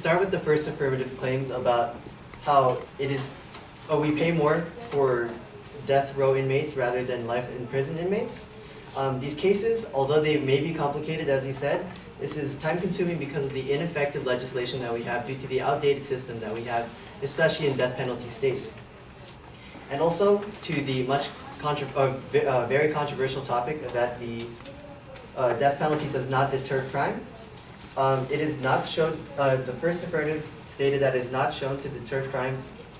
start with the first affirmative claims about how it is, we pay more for death row inmates rather than life in prison inmates. These cases, although they may be complicated, as he said, this is time consuming because of the ineffective legislation that we have due to the outdated system that we have, especially in death penalty states. And also to the very controversial topic that the death penalty does not deter crime. It is not shown, the first affirmative stated that it is not shown to deter crime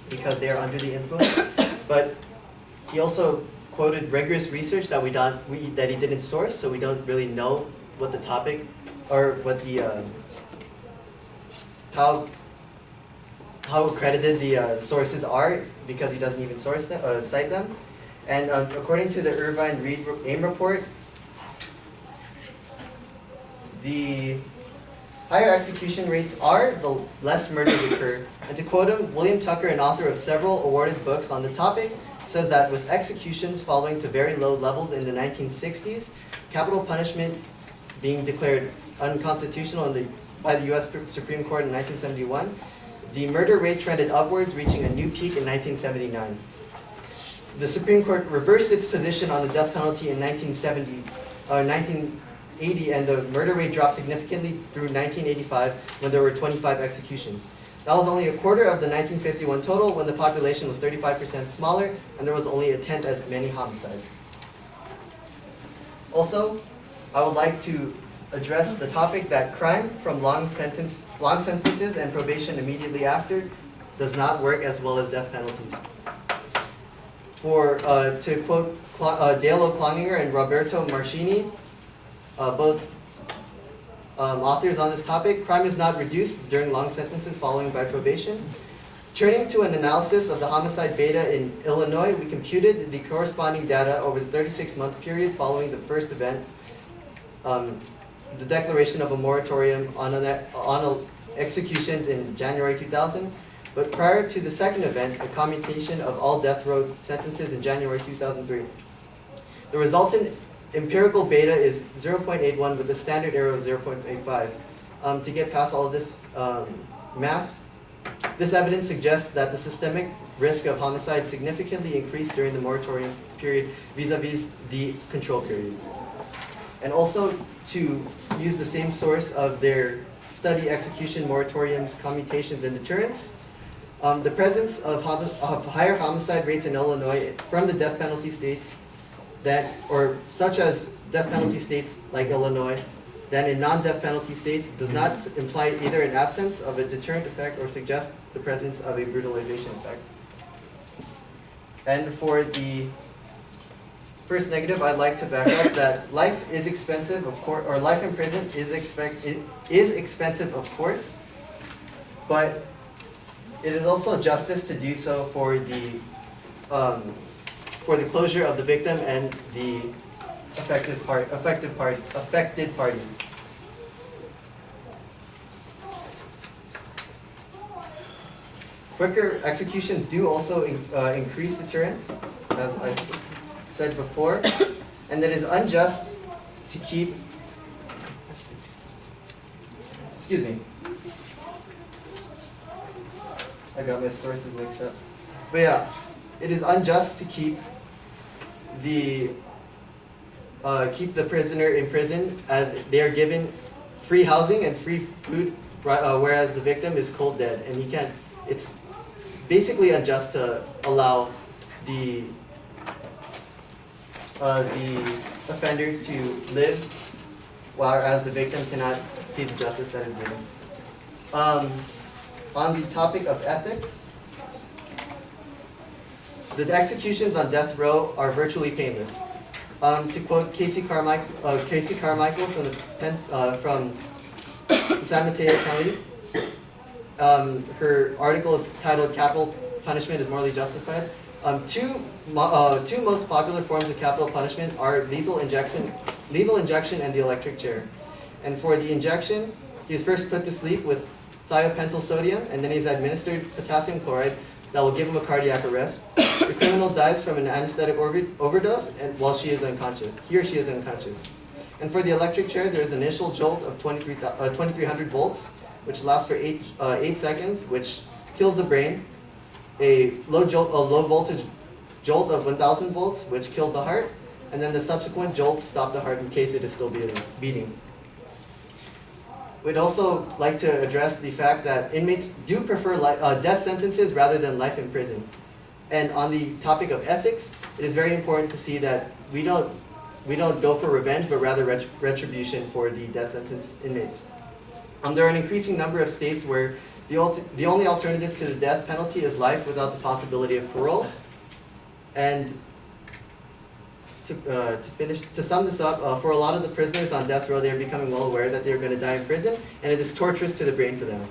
because they are under the influence, but he also quoted rigorous research that that he didn't source, so we don't really know what the topic or what the how accredited the sources are because he doesn't even cite them. And according to the Irvine Reid AIM report, the higher execution rates are, the less murders occur. And to quote him, William Tucker, an author of several awarded books on the topic, says that with executions falling to very low levels in the 1960s, capital punishment being declared unconstitutional by the US Supreme Court in 1971, the murder rate trended upwards, reaching a new peak in 1979. The Supreme Court reversed its position on the death penalty in 1980, and the murder rate dropped significantly through 1985 when there were 25 executions. That was only a quarter of the 1951 total when the population was 35% smaller and there was only a tenth as many homicides. Also, I would like to address the topic that crime from long sentences and probation immediately after does not work as well as death penalties. To quote Dale O'Cloninger and Roberto Marchini, both authors on this topic, crime is not reduced during long sentences following by probation. Turning to an analysis of the homicide beta in Illinois, we computed the corresponding data over the 36-month period following the first event, the declaration of a moratorium on executions in January 2000, but prior to the second event, a commutation of all death row sentences in January 2003. The resultant empirical beta is 0.81 with a standard error of 0.85. To get past all of this math, this evidence suggests that the systemic risk of homicide significantly increased during the moratorium period vis-a-vis the control period. And also, to use the same source of their study execution moratoriums, commutations, and deterrence, the presence of higher homicide rates in Illinois from the death penalty states such as death penalty states like Illinois, than in non-death penalty states does not imply either an absence of a deterrent effect or suggest the presence of a brutalization effect. And for the first negative, I'd like to back up that life is expensive, of course, or life in prison is expensive, of course, but it is also justice to do so for the closure of the victim and the affected parties. Quicker executions do also increase deterrence, as I said before, and that is unjust to keep, excuse me, I got my sources mixed up. But yeah, it is unjust to keep the prisoner in prison as they are given free housing and free food, whereas the victim is cold dead, and he can't. It's basically unjust to allow the offender to live, whereas the victim cannot see the justice that is given. On the topic of ethics, the executions on death row are virtually painless. To quote Casey Carmichael from San Mateo County, her article is titled "Capital Punishment is Morally Justified." Two most popular forms of capital punishment are lethal injection and the electric chair. And for the injection, he is first put to sleep with thiopentyl sodium, and then he is administered potassium chloride that will give him a cardiac arrest. The criminal dies from an anesthetic overdose while he or she is unconscious. And for the electric chair, there is an initial jolt of 2300 volts which lasts for 8 seconds, which kills the brain. A low voltage jolt of 1,000 volts, which kills the heart, and then the subsequent jolts stop the heart in case it is still beating. We'd also like to address the fact that inmates do prefer death sentences rather than life in prison. And on the topic of ethics, it is very important to see that we don't go for revenge, but rather retribution for the death sentence inmates. There are an increasing number of states where the only alternative to the death penalty is life without the possibility of parole. And to sum this up, for a lot of the prisoners on death row, they are becoming well aware that they are going to die in prison, and it is torturous to the brain for them.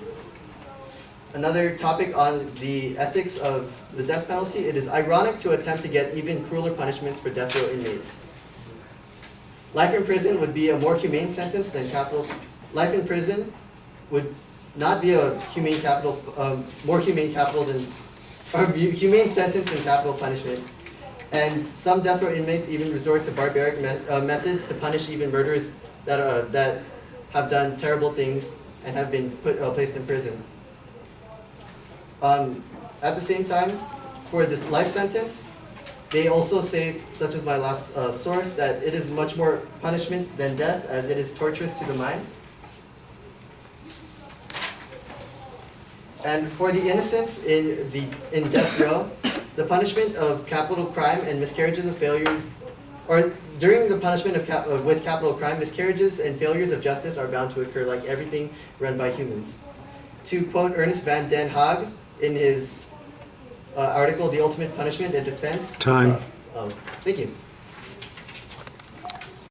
Another topic on the ethics of the death penalty, it is ironic to attempt to get even crueler punishments for death row inmates. Life in prison would be a more humane sentence than capital. Life in prison would not be a more humane sentence than capital punishment. And some death row inmates even resort to barbaric methods to punish even murderers that have done terrible things and have been placed in prison. At the same time, for this life sentence, they also say, such as my last source, that it is much more punishment than death, as it is torturous to the mind. And for the innocents in death row, the punishment of capital crime and miscarriages of failures, or during the punishment with capital crime, miscarriages and failures of justice are bound to occur, like everything run by humans. To quote Ernest van den Haag in his article, "The Ultimate Punishment and Defense." Time. Thank you.